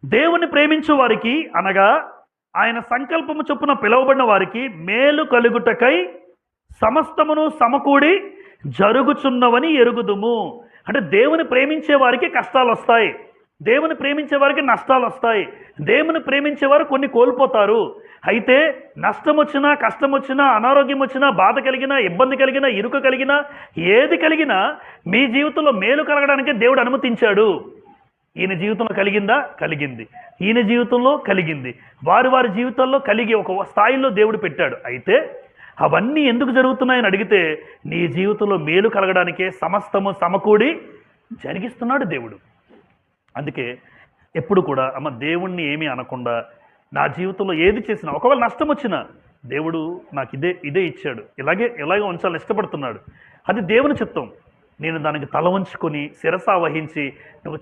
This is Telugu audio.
దేవుని ప్రేమించు వారికి అనగా ఆయన సంకల్పము చొప్పున పిలువబడిన వారికి మేలు కలుగుటకై సమస్తమును సమకూడి జరుగుచున్నవని ఎరుగుదుము. అంటే దేవుని ప్రేమించే వారికి కష్టాలు వస్తాయి, దేవుని ప్రేమించే వారికి నష్టాలు వస్తాయి, దేవుని ప్రేమించేవారు కొన్ని కోల్పోతారు. అయితే నష్టం వచ్చినా, కష్టం వచ్చినా, అనారోగ్యం వచ్చినా, బాధ కలిగినా, ఇబ్బంది కలిగినా, ఇరుకు కలిగినా, ఏది కలిగినా మీ జీవితంలో మేలు కలగడానికి దేవుడు అనుమతించాడు. ఈయన జీవితంలో కలిగిందా? కలిగింది. ఈయన జీవితంలో కలిగింది. వారి వారి జీవితాల్లో కలిగి ఒక స్థాయిలో దేవుడు పెట్టాడు. అయితే అవన్నీ ఎందుకు జరుగుతున్నాయని అడిగితే నీ జీవితంలో మేలు కలగడానికే సమస్తము సమకూడి జరిగిస్తున్నాడు దేవుడు. అందుకే ఎప్పుడు కూడా అమ్మ దేవుణ్ణి ఏమీ అనకుండా నా జీవితంలో ఏది చేసినా, ఒకవేళ నష్టం వచ్చినా దేవుడు నాకు ఇదే ఇచ్చాడు, ఇలాగే ఉంచాలని ఇష్టపడుతున్నాడు, అది దేవుని చిత్తం, నేను దానికి తల వంచుకొని శిరస వహించి నువ్వు